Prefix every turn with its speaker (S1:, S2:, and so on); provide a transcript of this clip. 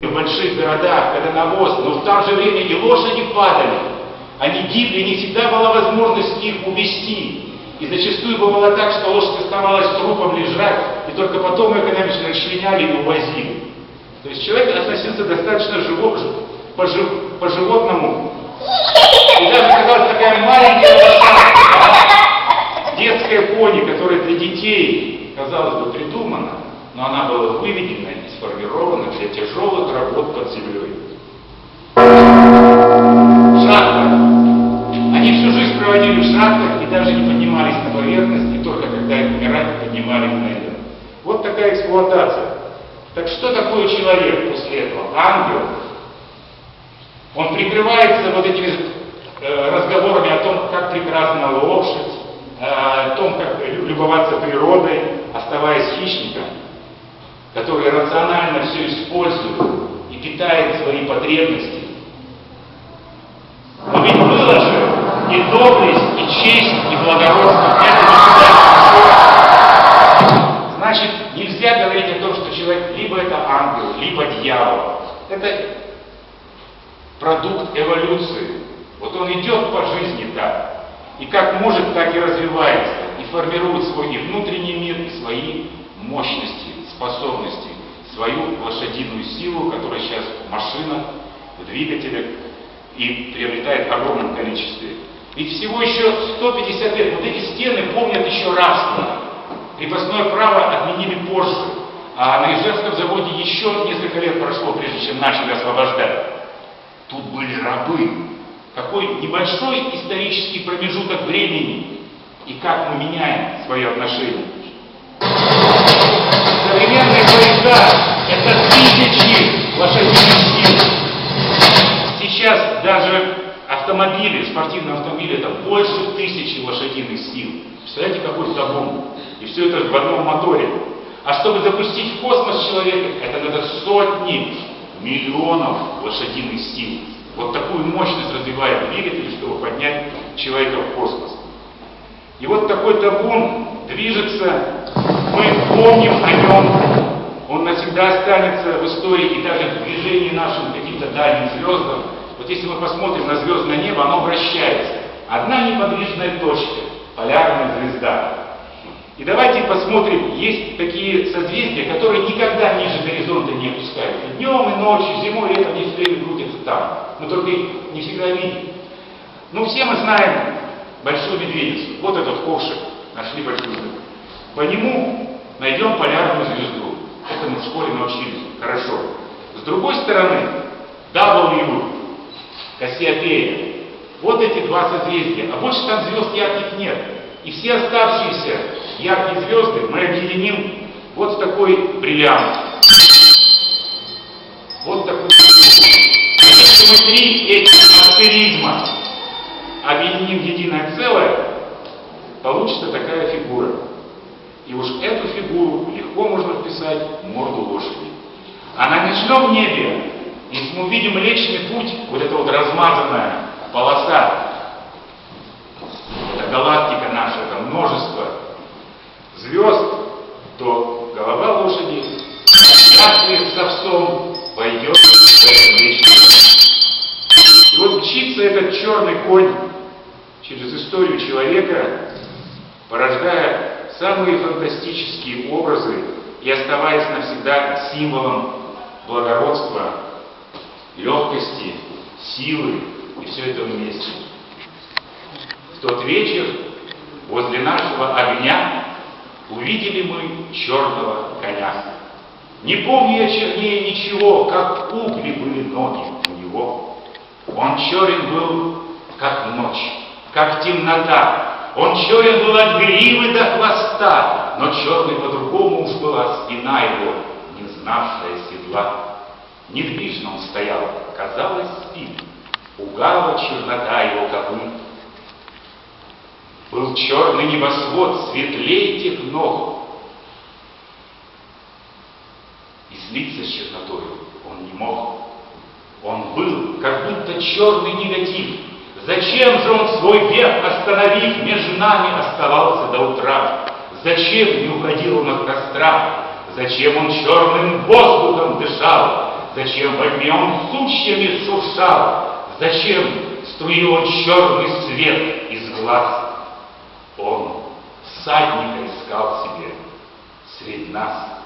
S1: В больших городах, когда навоз, но в то же время и лошади падали, они гибли, не всегда была возможность их увезти. И зачастую бывало так, что лошадь оставалась трупом лежать, и только потом ее когда-нибудь расчленяли и увозили. То есть человек относился достаточно по-животному. И даже казалось, такая маленькая лошадка, детская пони, которая для детей, казалось бы, придумана, но она была выведена и сформирована для тяжелых работ под землей. Шахта. Они всю жизнь проводили в шахтах и даже не поднимались на поверхность, и только когда их умирали, поднимались наверх. Вот такая эксплуатация. Так что такое человек после этого? Ангел. Он прикрывается вот этими разговорами о том, как прекрасна лошадь, о том, как любоваться природой, оставаясь хищником, который рационально все использует и питает свои потребности. Но ведь было же и доблесть, и честь, и благородство. Значит, нельзя говорить о том, что человек либо это ангел, либо дьявол. Это продукт эволюции. Вот он идет по жизни так. И как может, так и развивается. И формирует свой и внутренний мир, и свои мощности, способности, свою лошадиную силу, которая сейчас в машинах, в двигателях и приобретает в огромном количестве. Ведь всего еще 150 лет. Вот эти стены помнят еще рабство. Крепостное право отменили позже. А на Ижевском заводе еще несколько лет прошло, прежде чем начали освобождать. Тут были рабы. Какой небольшой исторический промежуток времени. И как мы меняем свои отношения. Современные поезда — это тысячи лошадиных сил. Сейчас даже автомобили, спортивные автомобили — это больше 1000 лошадиных сил. Представляете, какой табун? И все это в одном моторе. А чтобы запустить в космос человека, это надо сотни миллионов лошадиных сил. Вот такую мощность развивает двигатель, чтобы поднять человека в космос. И вот такой табун движется, мы помним о нем, он навсегда останется в истории и даже в движении нашим каким-то дальним звездам. Вот если мы посмотрим на звездное небо, оно вращается. Одна неподвижная точка, полярная звезда. И давайте посмотрим, есть такие созвездия, которые никогда ниже горизонта не опускаются. Днем и ночью, зимой, летом они все время крутятся там. Мы только их не всегда видим. Ну, все мы знаем Большую Медведицу. Вот этот ковшик. Нашли большую звезду. По нему найдем полярную звезду. Это мы в школе научились. Хорошо. С другой стороны, W, Кассиопея. Вот эти два созвездия. А больше там звезд ярких нет. И все оставшиеся яркие звезды мы объединим вот в такой бриллиант. Вот такой. Если мы три этих астеризма объединим в единое целое, получится такая фигура. И уж эту фигуру легко можно вписать в морду лошади. А на ночном небе, если мы увидим Млечный Путь, вот эта вот размазанная полоса, это галактика наша, это множество звезд, то голова лошади, ясли с овсом, пойдет в этот Млечный Путь. И вот мчится этот черный конь через историю человека, порождая самые фантастические образы и оставаясь навсегда символом благородства, легкости, силы и все это вместе. В тот вечер возле нашего огня увидели мы черного коня. Не помню я чернее ничего, как угли были ноги у него. Он черен был, как ночь, как темнота. Он черен был от гривы до хвоста, но черной по-другому уж была спина его, не знавшая седла. Недвижно он стоял, казалось, спит. Пугала чернота его копыт. Был черный небосвод, светлей тех ног. И слиться с чернотой он не мог. Он был, как будто черный негатив. Зачем же он свой век, остановив, между нами оставался до утра? Зачем не уходил он от костра? Зачем он черным воздухом дышал? Зачем во тьме он сучьями шуршал? Зачем струил он черный свет из глаз? Он всадника искал себе среди нас.